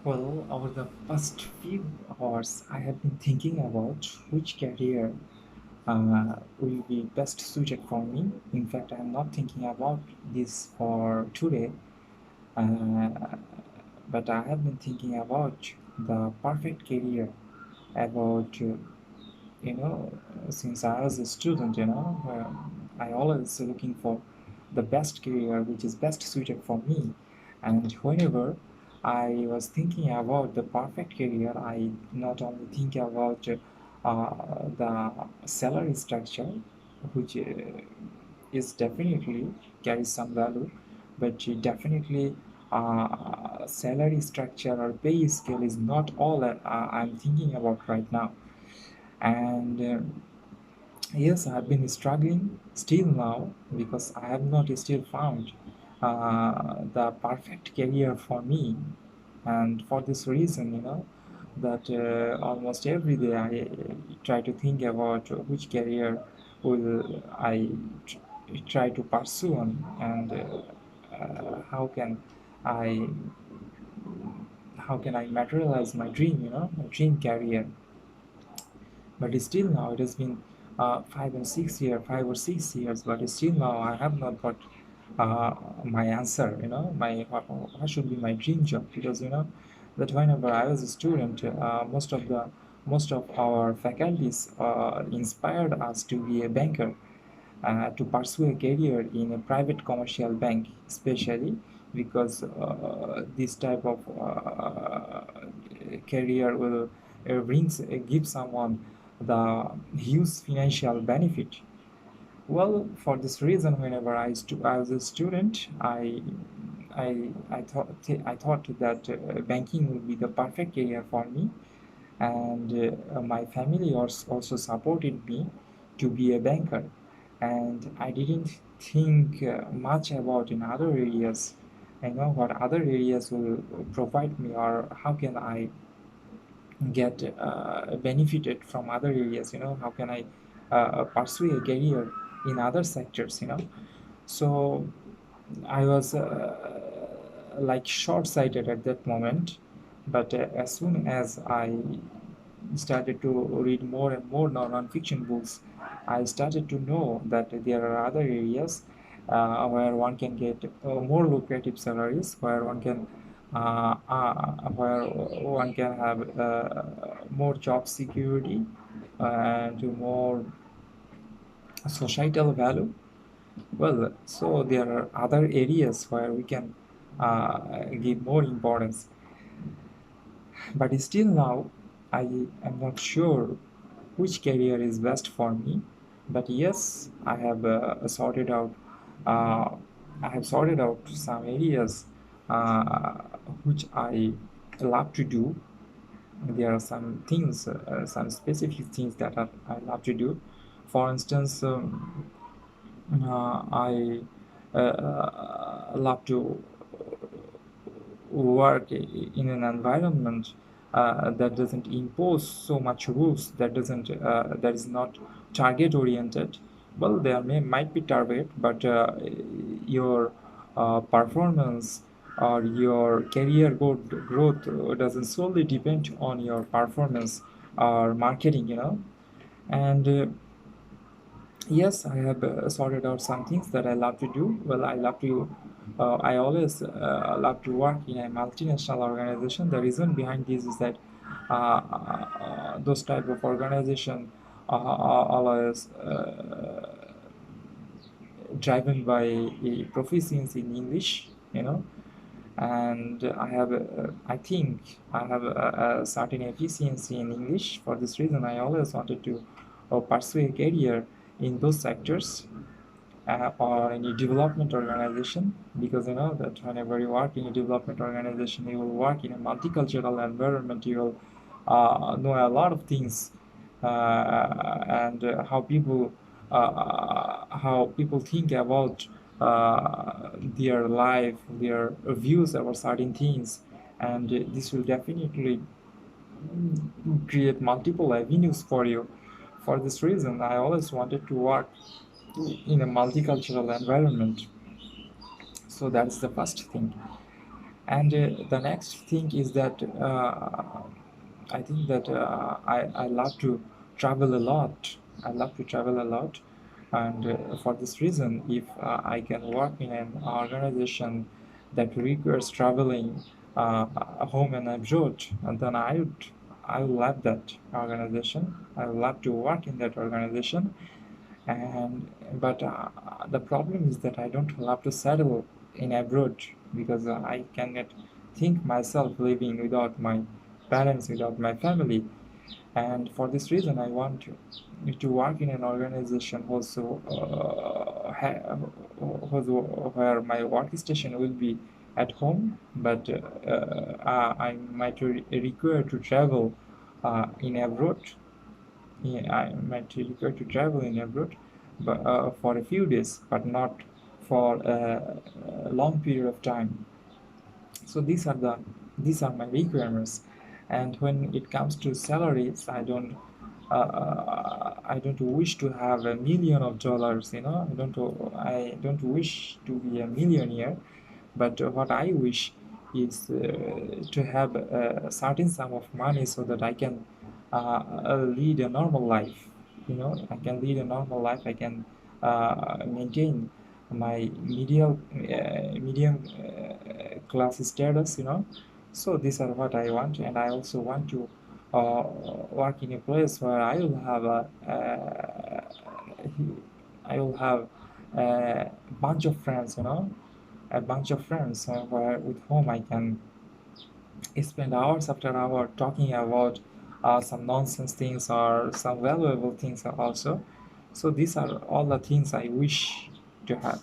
Well, over the past few hours, I have been thinking about which career will be best suited for me. In fact, I'm not thinking about this for today, uh, but I have been thinking about the perfect career. About since I was a student, I always looking for the best career which is best suited for me. And whenever I was thinking about the perfect career, I not only think about the salary structure, which is definitely carries some value, but definitely salary structure or pay scale is not all that I'm thinking about right now. And yes, I've been struggling still now because I have not still found the perfect career for me. And for this reason, that almost every day I try to think about which career will I try to pursue on, and how can I materialize my dream, my dream career. But still now it has been 5 or 6 years, but still now I have not got my answer. My what should be my dream job? Because that whenever I was a student, most of our faculties inspired us to be a banker, to pursue a career in a private commercial bank, especially because this type of career will give someone the huge financial benefit. Well, for this reason, whenever I was a student, I thought that banking would be the perfect career for me, and my family also supported me to be a banker, and I didn't think much about in other areas. I know what other areas will provide me, or how can I get benefited from other areas. How can I pursue a career in other sectors. So I was like short-sighted at that moment, but as soon as I started to read more and more non-fiction books, I started to know that there are other areas where one can get more lucrative salaries, where one can have more job security and more societal value. Well, so there are other areas where we can give more importance. But still now, I am not sure which career is best for me. But yes, Uh, I have sorted out some areas uh, which I love to do. There are some things, some specific things that I love to do. For instance, I love to work in an environment that doesn't impose so much rules, that is not target oriented. Well, there might be target, but your performance or your career growth doesn't solely depend on your performance or marketing. And yes, I have sorted out some things that I love to do. Well, I always love to work in a multinational organization. The reason behind this is that those type of organization are always driven by a proficiency in English, and I think I have a certain efficiency in English. For this reason, I always wanted to pursue a career in those sectors or any development organization, because that whenever you work in a development organization, you will work in a multicultural environment. You will know a lot of things, and how people think about their life, their views about certain things, and this will definitely create multiple avenues for you. For this reason, I always wanted to work in a multicultural environment. So that's the first thing. And the next thing is that I think that I love to travel a lot. I love to travel a lot, and for this reason, if I can work in an organization that requires traveling home and abroad, and then I would love that organization. I would love to work in that organization, and but the problem is that I don't love to settle in abroad because I cannot think myself living without my parents, without my family. And for this reason, I want to work in an organization also where my workstation will be at home, but I might require to travel in abroad. Yeah, I might require to travel in abroad, but for a few days, but not for a long period of time. So these are my requirements. And when it comes to salaries, I don't wish to have a million of dollars. You know, I don't wish to be a millionaire. But what I wish is to have a certain sum of money so that I can lead a normal life. You know, I can lead a normal life. I can maintain my medium class status. You know, so these are what I want, and I also want to uh, work in a place where I will have a bunch of friends. You know, a bunch of friends with whom I can spend hours after hour talking about some nonsense things or some valuable things also. So these are all the things I wish to have.